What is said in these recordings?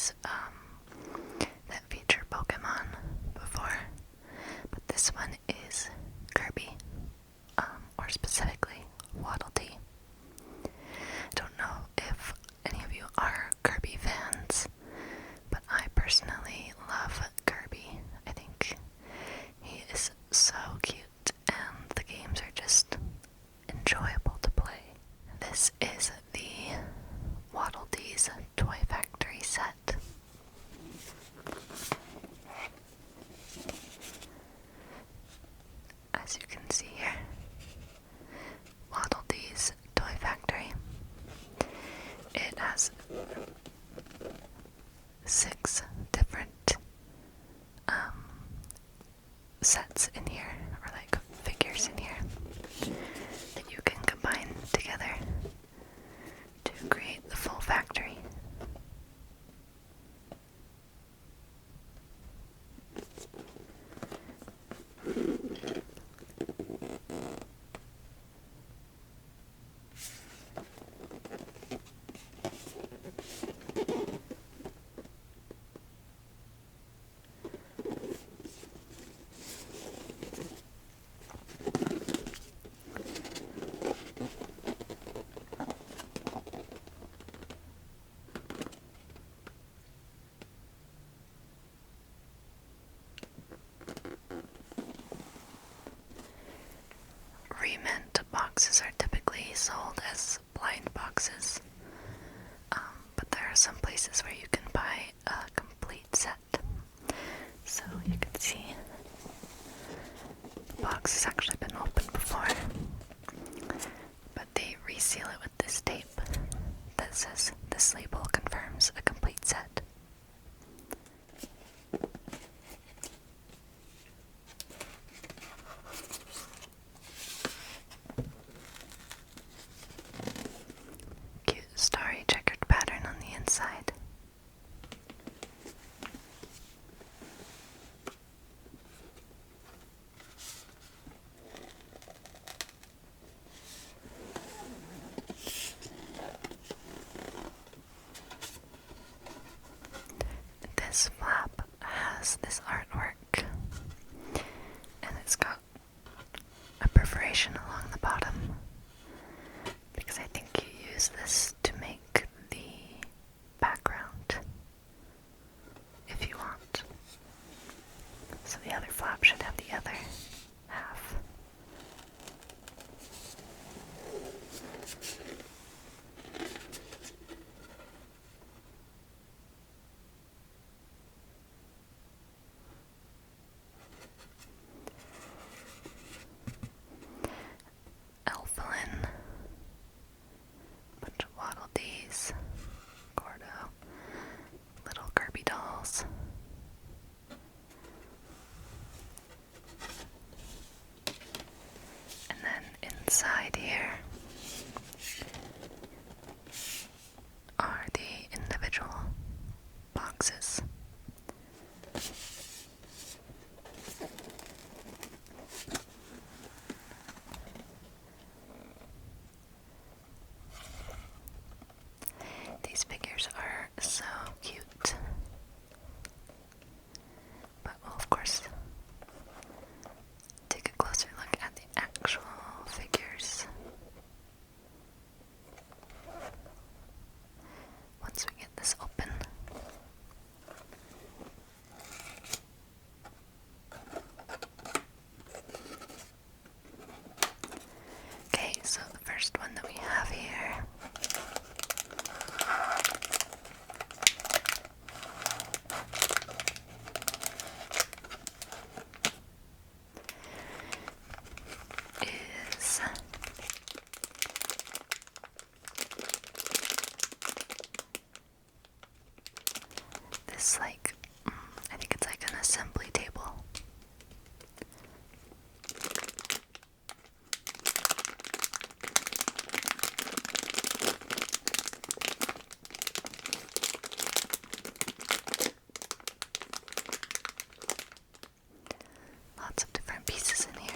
factories that feature Pokemon before, but this one is Kirby, or specifically Waddle Dee. I don't know if any of you are Kirby fans, but I personally love Kirby. I think he is so cute, and the games are just enjoyable to play. This is the Waddle Dees Toy Factory set. As you can see here, Waddle Dees Toy Factory. It has 6 different sets in here, or like figures in here, that you can combine together to create the full factory. Re-Ment boxes are typically sold as blind boxes, but there are some places where you can buy a complete set. So you can see the box has actually been opened before, but they reseal it with this tape that says this label confirms a complete set. Cute starry checkered pattern on the inside. This flap has this artwork, and it's got a perforation along the bottom, because I think you use this to make the background if you want. So the other flap should have the other half. Elflin, bunch of Waddle Dees, Gordo, little Kirby dolls. And then inside here are the individual boxes. These figures are so cute, but we'll of course take a closer look at the actual figures once we get this open. Okay, so the first one that we have here is this, like, I think it's like an assembly table. Lots of different pieces in here.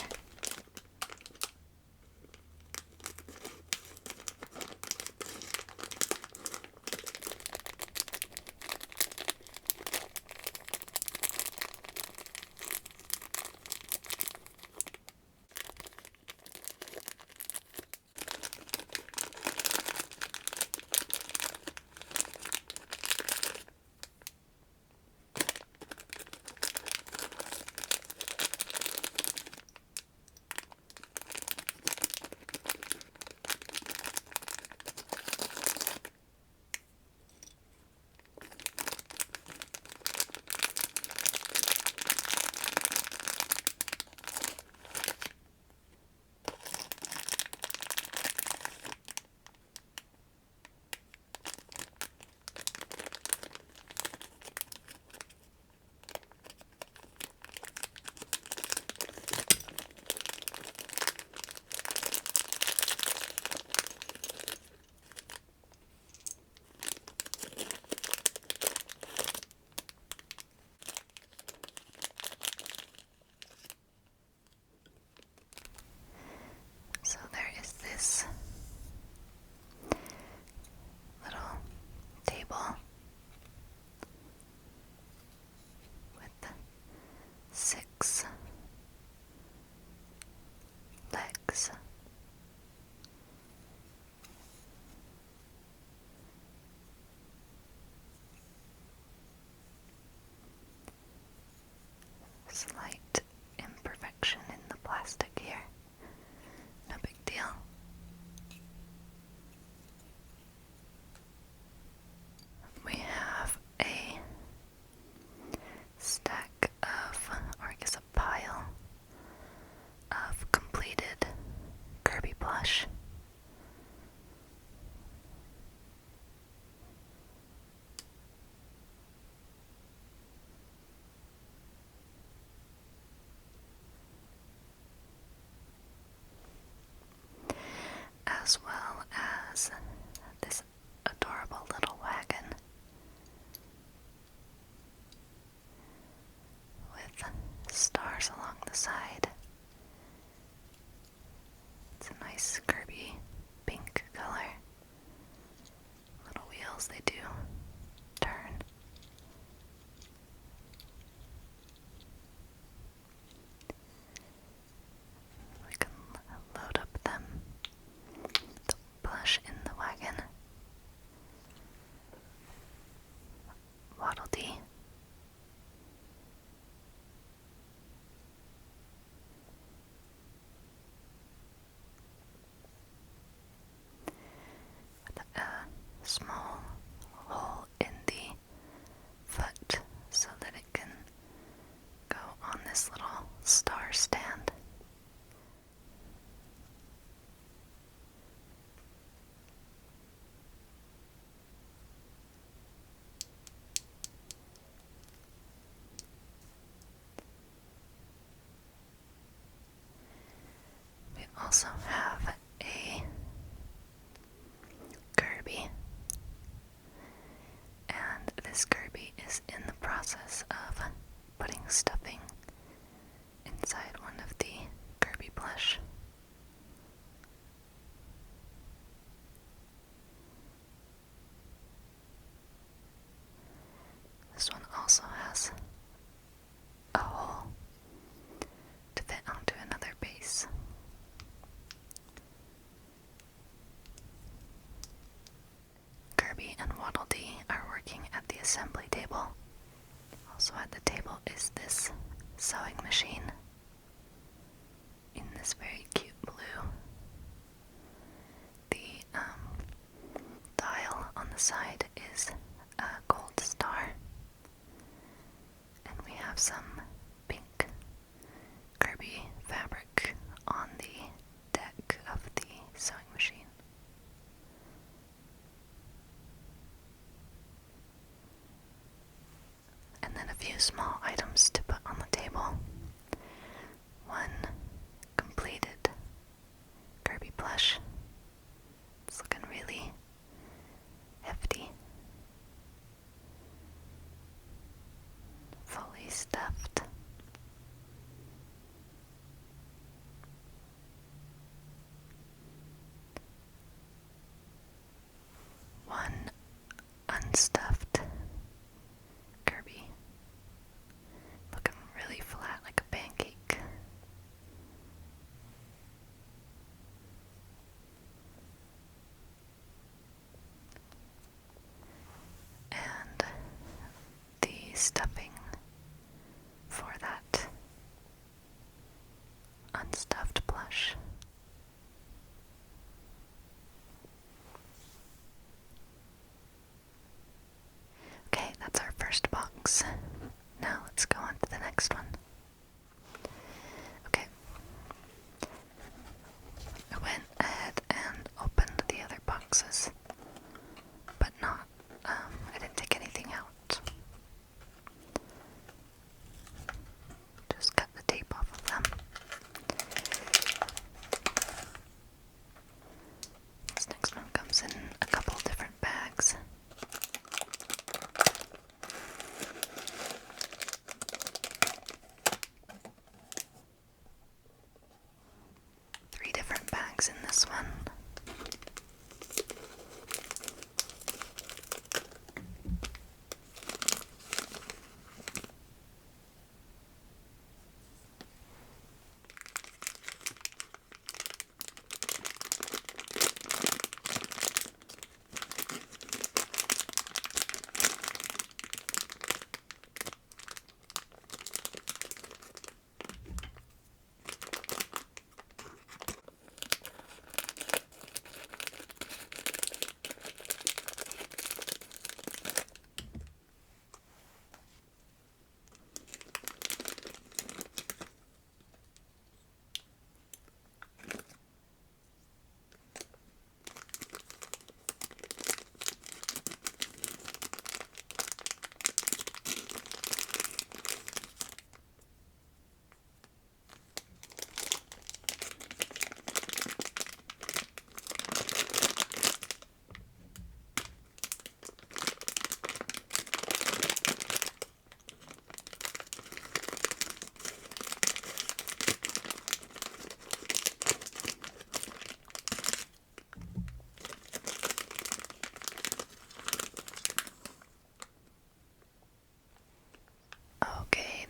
also have a Kirby, and this Kirby is in the process of putting stuffing inside one of the Kirby plush. This one also has a hole to fit onto another base. Kirby and Waddle Dee are working at the assembly table. Also at the table is this sewing machine in this very cute blue. The dial on the side is a gold star. And we have some pink Kirby fabric on the deck of the sewing machine. And then a few small items to put on the table. One completed Kirby plush. It's looking really hefty. Fully stuffed. One unstuffed Kirby. Looking really flat like a pancake. And the stuffing for that unstuffed plush. Okay, that's our first box. Now let's go on to the next one. Okay. I went ahead and opened the other boxes, but I didn't take anything out. Just cut the tape off of them. This next one comes in a couple different bags. Three different bags in this one.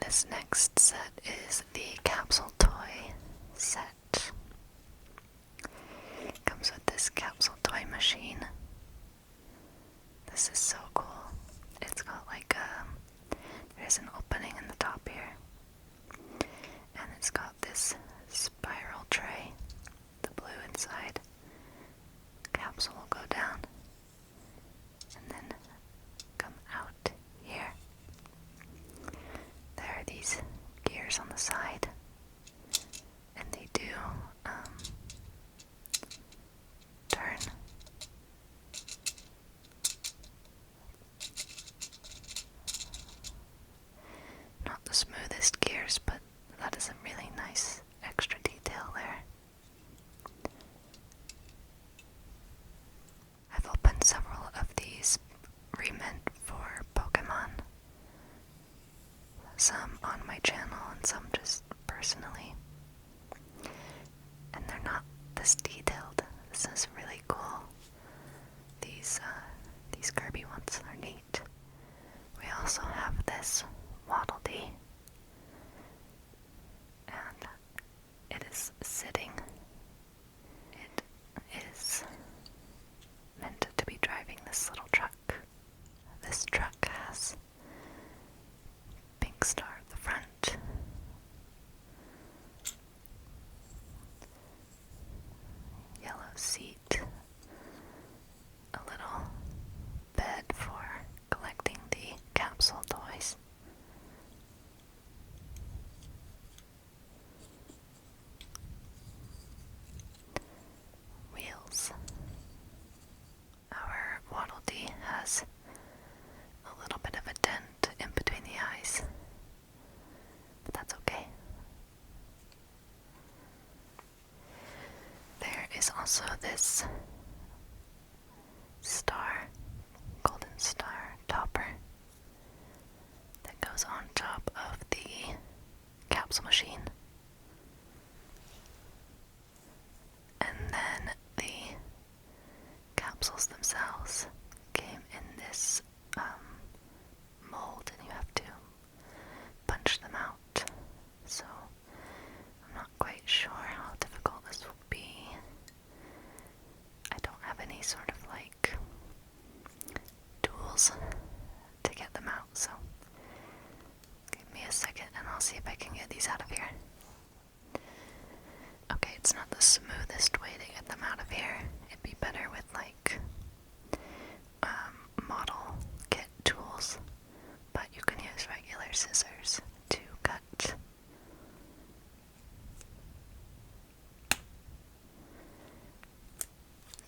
This next set is the capsule toy set. It comes with this capsule toy machine. This is so cool. It's got like there's an opening in the top here. And it's got this spiral tray, the blue inside. The capsule will go down and then come out here. There are these gears on the side, and they do turn. Not the smoothest gears, but that is a really nice extra detail there. some on my channel and some just personally. And they're not this detailed. This is really cool. These Kirby ones are neat. We also have this Waddle Dee. And it is sitting. It is meant to be driving this little truck. This truck has pink star at the front, yellow seat, a little bed for collecting the capsule toys, wheels. Our Waddle Dee has a little bit of a dent in between the eyes, but that's okay. There is also this star, golden star topper that goes on top of the capsule machine. And then the capsules themselves came in this mold, and you have to punch them out. So I'm not quite sure how difficult this will be. I don't have any sort of like tools to get them out, so give me a second and I'll see if I can get these out of here. Okay, it's not the smoothest way to get them out of here. It'd be better with like model kit tools, but you can use regular scissors to cut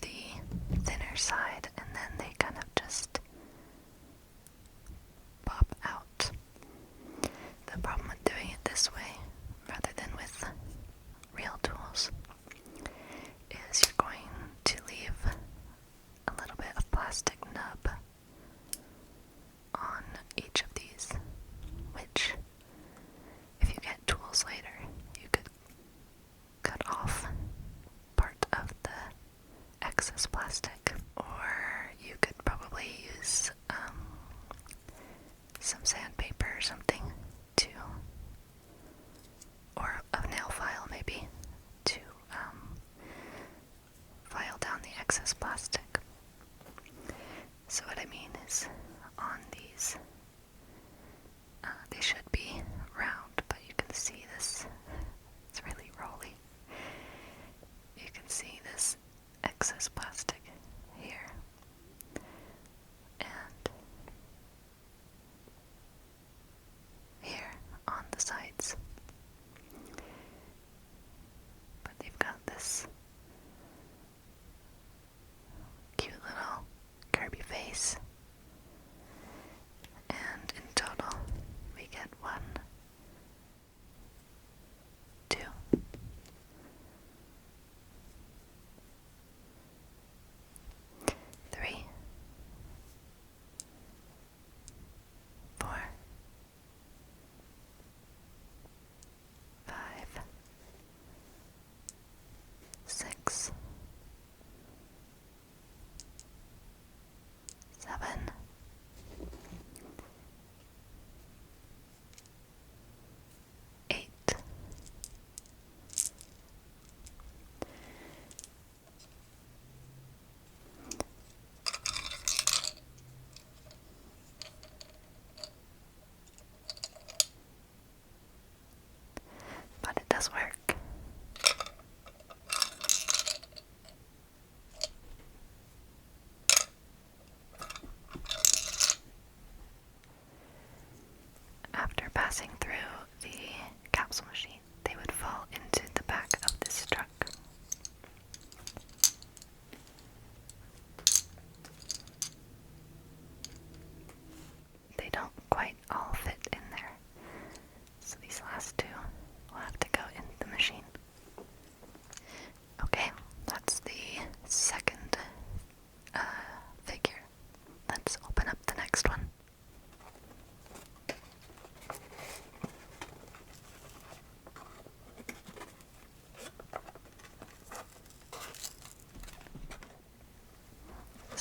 the thinner side, and then they kind of just pop out. The problem with doing it this way rather than with real tools is you're going to leave a little bit of plastic nub on each of these, which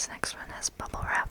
This next one has bubble wrap.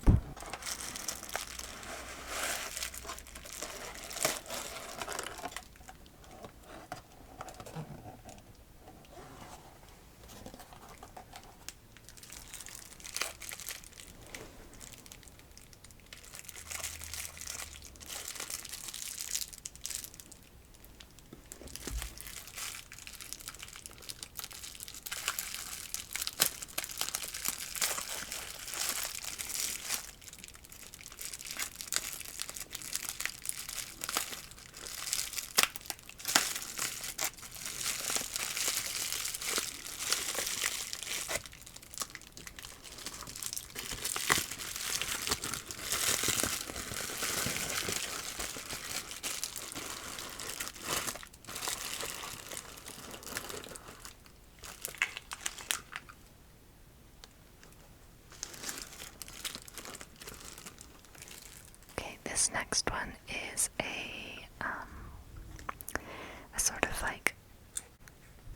This next one is a sort of like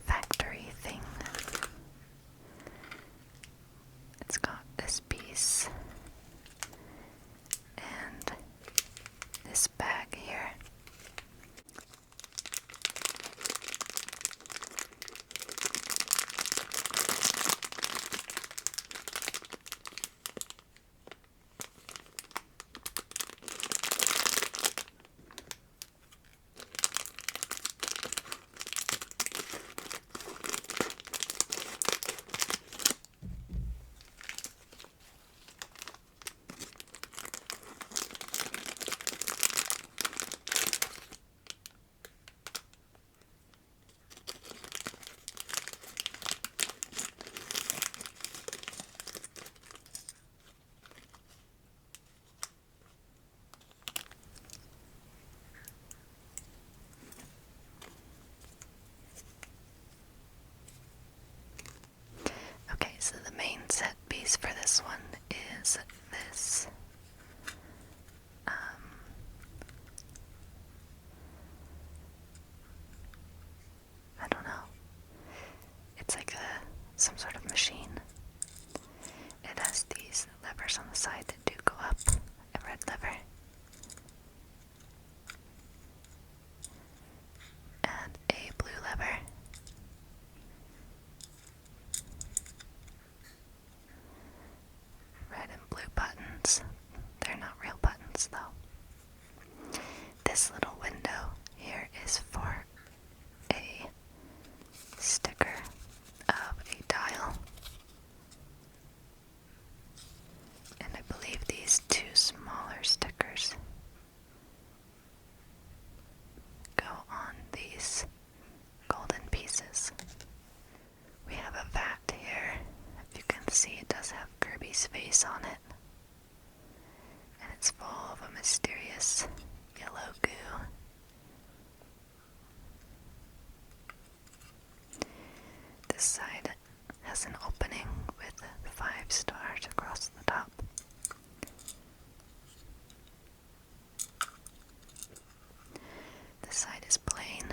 factory thing. It's got this piece and this bag here. So the main set piece for this one is this I don't know. It's like some sort of machine. It has these levers on the side that do go up. A red lever. And a blue lever. Red and blue buttons. They're not real buttons though. This little window here is for a sticker of a dial. And I believe these two smaller stickers go on these golden pieces. We have a vat here. If you can see, it does have Kirby's face on it. And it's full of a mysterious yellow goo. This side has an opening with 5 stars across the top. This side is plain.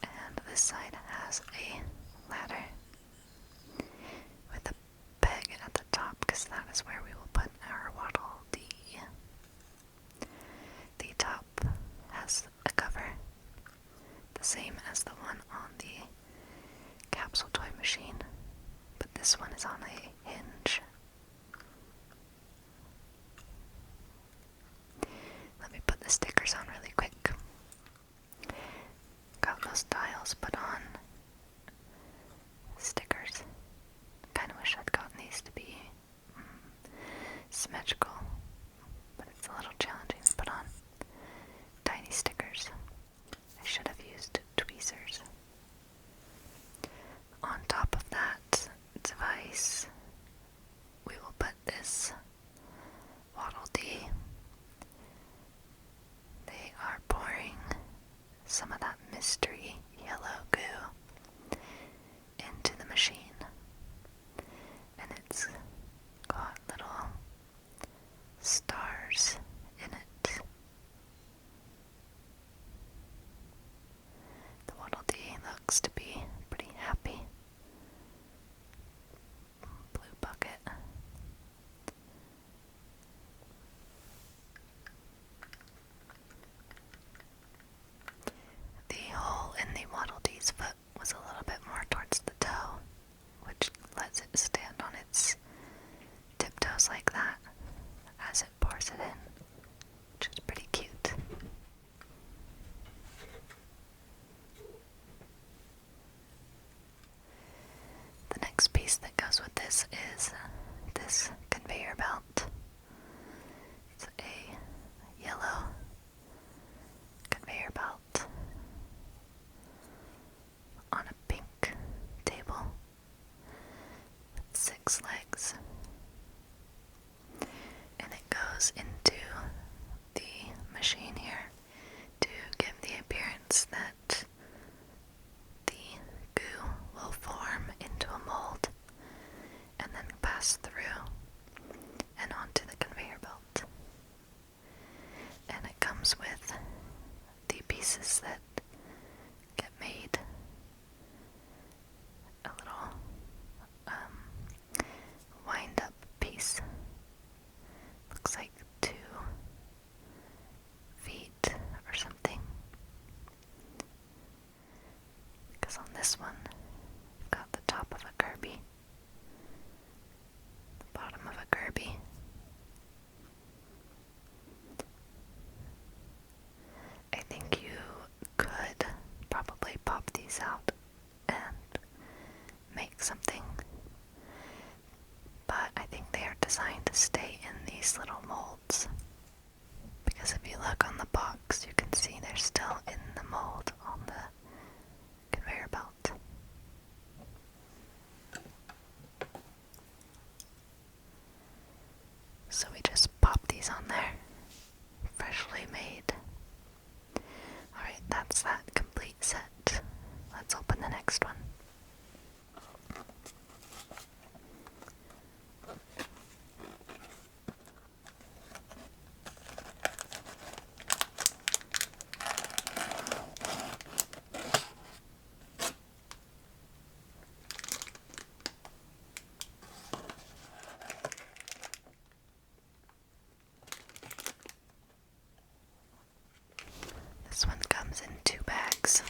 And this side has a ladder with a peg at the top because that is where we will put our Waddle Dee. The top has a cover, the same as the one on the capsule toy machine, but this one is on a hinge. Let me put the stickers on really quick. Got those dials put on. Stickers. Kind of wish I'd gotten these to be symmetrical, but it's a little challenging to put on. Tiny stickers. I should have used tweezers. On top of that device, we will put this Waddle Dee. They are pouring some of that mystery yellow goo into the machine. And it's got little stars in it. this conveyor belt. It's a yellow conveyor belt on a pink table with 6 legs. And it goes into the machine here to give the appearance that the goo will form into a mold and then pass through and onto the conveyor belt. And it comes with the pieces that get made. A little wind-up piece. Looks like 2 feet or something. Because on this one, you've got the top of a Kirby, the bottom of a Kirby. I think you could probably pop these out and make something, but I think they are designed to stay in these little molds. Because if you look on the box, you can see they're still in the mold on the conveyor belt. So we just pop these on there, freshly made. Alright, that's that complete set. Let's open the next one. This one comes in 2 bags.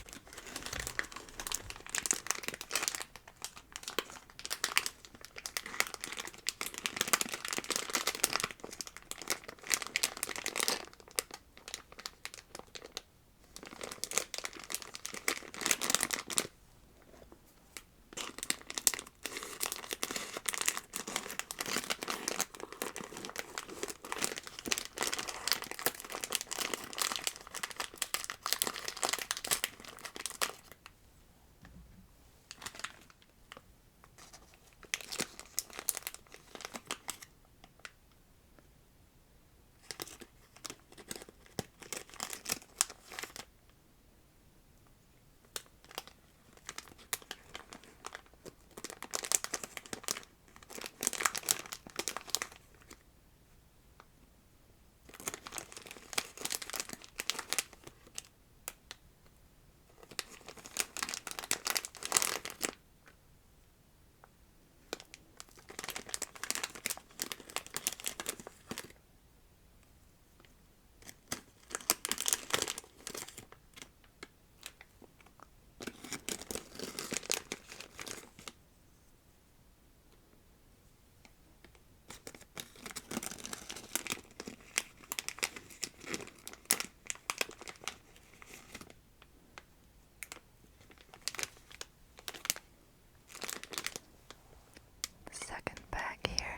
Second bag here.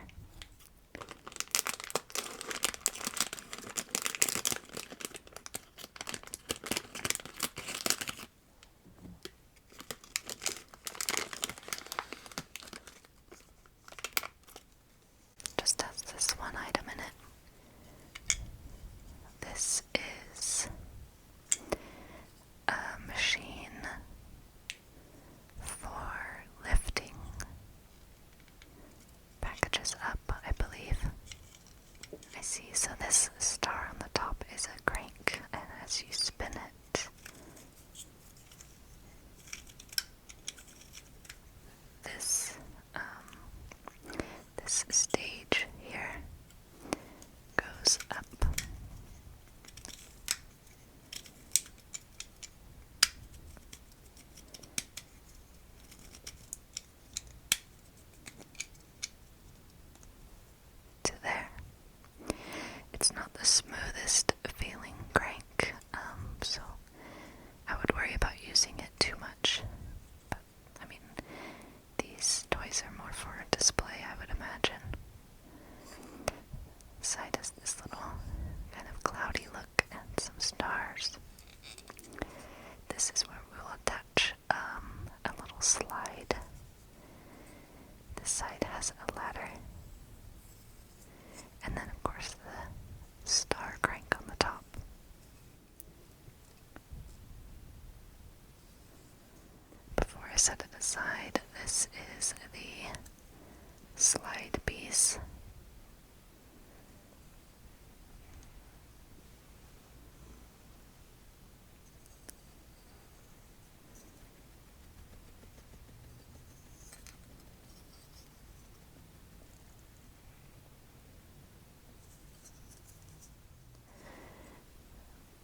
Just has this one item in it. This is a machine for lifting packages up, I believe. I see, so this star on the top is a crank, and as you spin it, this stage here goes up. To there. It's not the smoothest feeling crank, so I would worry about using it too much. But, I mean, these toys are more for display, I would imagine. course. This is where we will attach a little slide. This side has a ladder. And then, of course, the star crank on the top. Before I set it aside, this is the slide piece.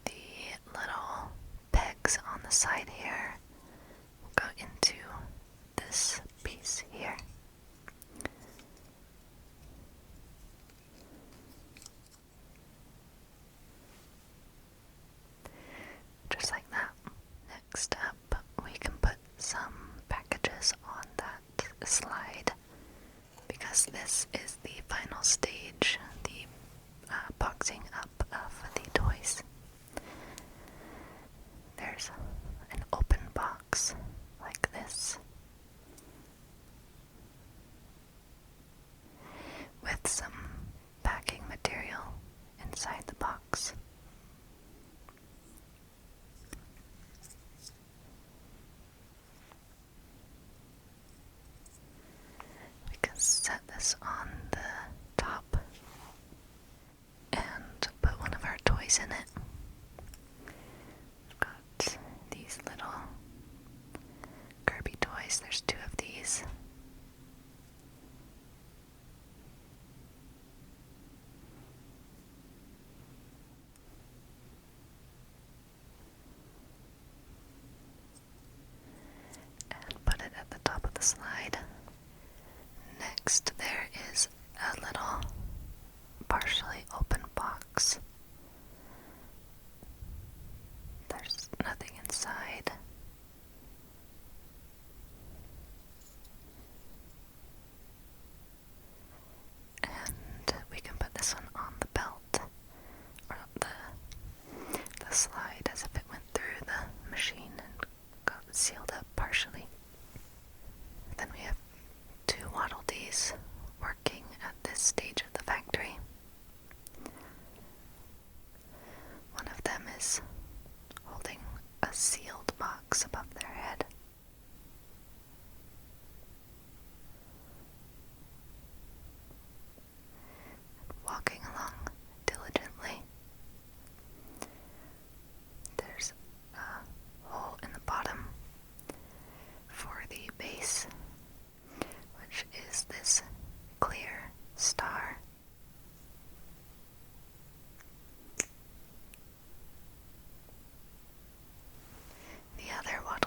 The little pegs on the side here will go into this piece here. Just like that. Next up, we can put some packages on that slide because this is the final stage, the boxing up of the toys. There's an open box like this with some packing material inside the box. We can set this on the top and put one of our toys in it. We've got these little Kirby toys. There's 2 of these. And put it at the top of the slide. Next, there is a little partially open box. There's nothing inside. And we can put this one on the belt, or the slide, as if it went through the machine and got sealed up partially. Then we have 2 Waddle Dees working at this stage of the factory. One of them is holding a sealed box above their head. Walking along diligently. There's a hole in the bottom for the base, which is this clear star. The other Waddle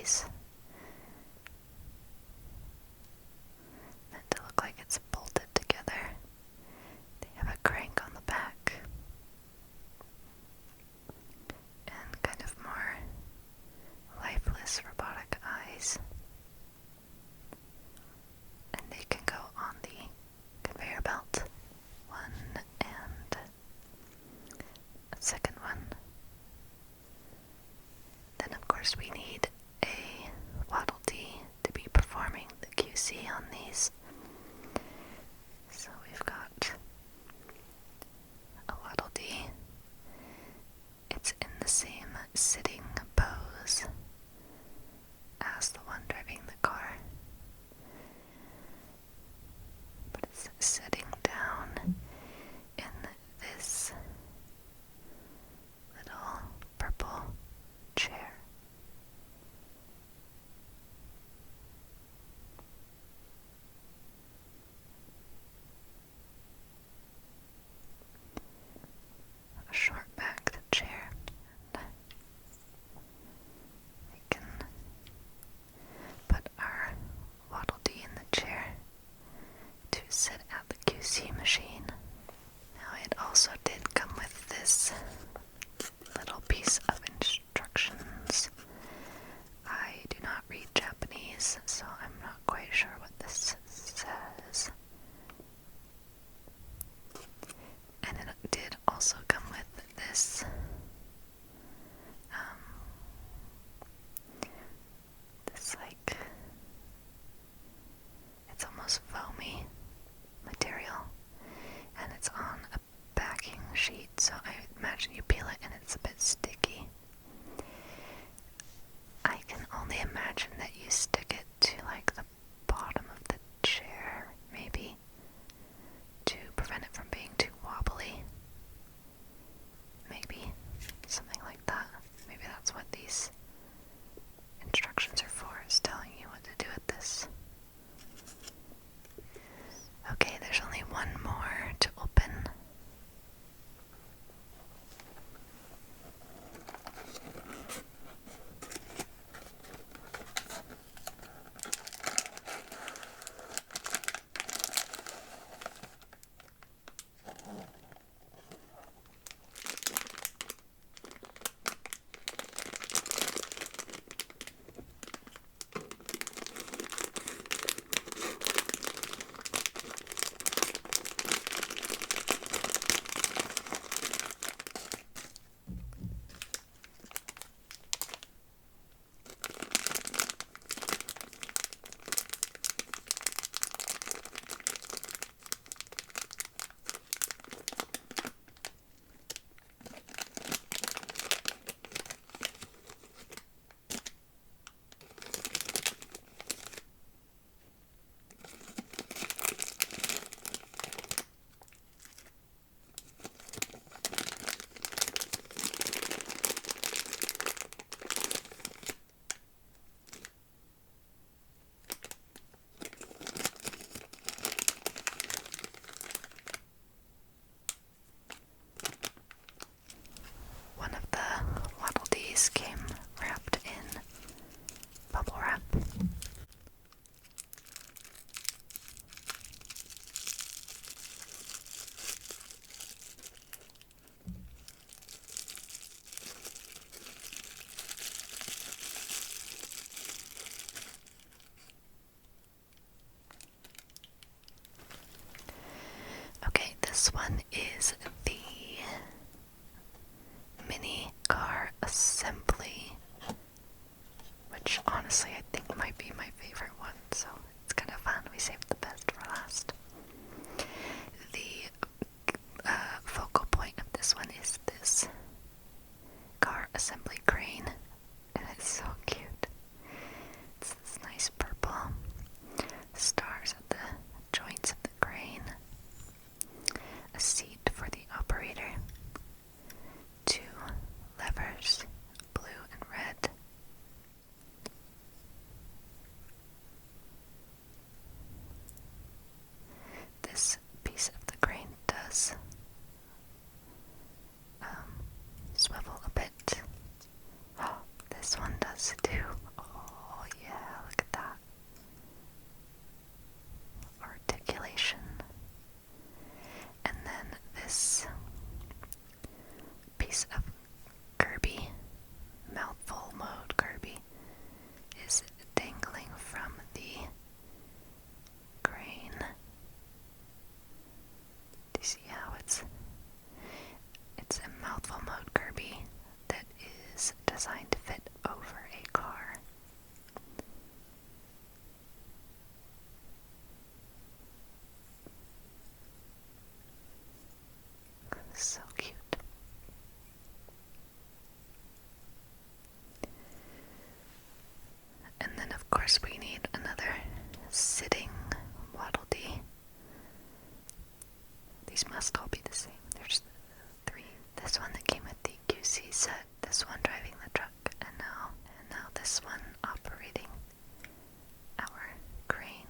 piece. Meant to look like it's bolted together. They have a crank on the back. And kind of more lifeless robotic eyes. And they can go on the conveyor belt. One and a second one. Then of course we need a Waddle Dee to be performing the QC on these. So we've got a Waddle Dee. It's in the same sitting pose as the one driving the car. But it's sitting down in this little purple chair. A short-backed chair. We can put our Waddle Dee in the chair to sit at the QC machine. Now it also did come with this little piece of instructions. I do not read Japanese, so I'm not quite sure what this says. And it did also come with this this like, it's almost foamy material, and it's on a backing sheet, so I imagine you peel it and it's a bit sticky. I can only imagine that you stick it to like the bottom of the chair, maybe, to prevent it from being too wobbly. Maybe something like that. Maybe that's what these instructions are for, is telling you what to do with this. Okay, there's only one more to open. One of the Waddle Dees came wrapped in bubble wrap. Okay, this one is the mini car assembly, which honestly I think might be my favorite one, so it's kind of fun. We saved the best for last. The focal point of this one is this car assembly crane, and it's so cute. It's this nice purple stars at the joints of the crane, a seat for the operator, two levers, blue and red. This piece of the crane does swivel a bit. Oh, this one does too. Oh, this one operating our crane.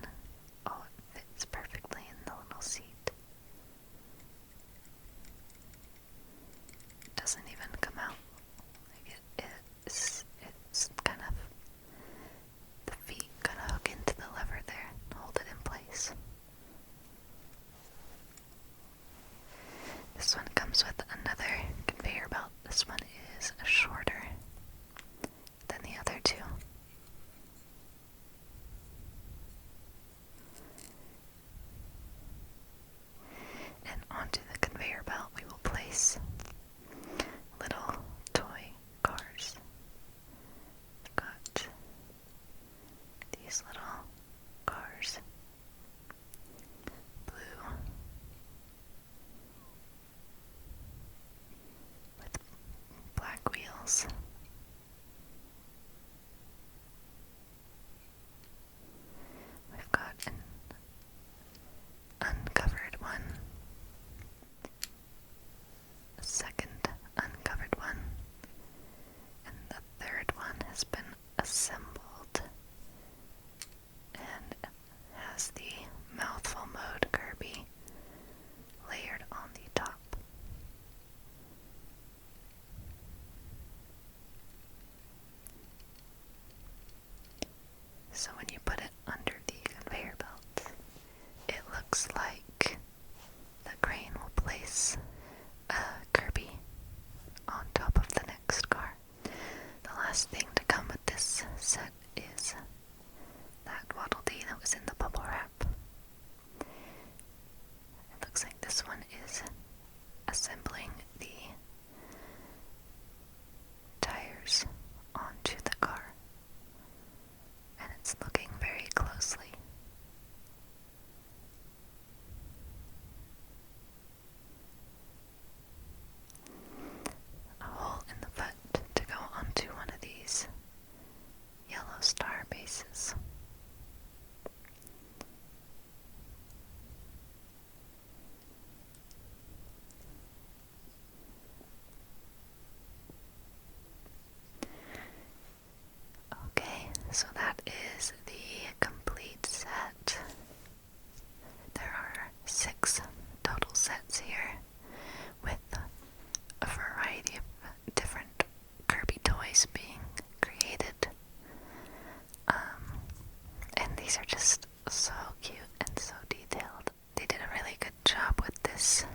Oh, it fits perfectly in the little seat. It doesn't even come out. Like it's kind of, the feet kind of hook into the lever there and hold it in place. This one comes with another conveyor belt. This one is shorter than the other two. And onto the conveyor belt we will place little toy cars. We've got these little cars. Blue with black wheels. We've got an uncovered one, a second uncovered one, and the third one has been assembled and has the mouthful mode Kirby layered on the top. So when you put it under the conveyor belt, it looks like the crane will place a Kirby on top of the next car. The last thing to come with this set is that Waddle Dee that was in the bubble wrap. It looks like this one is assembling the tires onto the car, and it's looking very closely. A hole in the foot to go onto one of these yellow star bases. Okay, so that is the complete set. There are 6 total sets here with a variety of different Kirby toys being created. And these are just so cute and so detailed. They did a really good job with this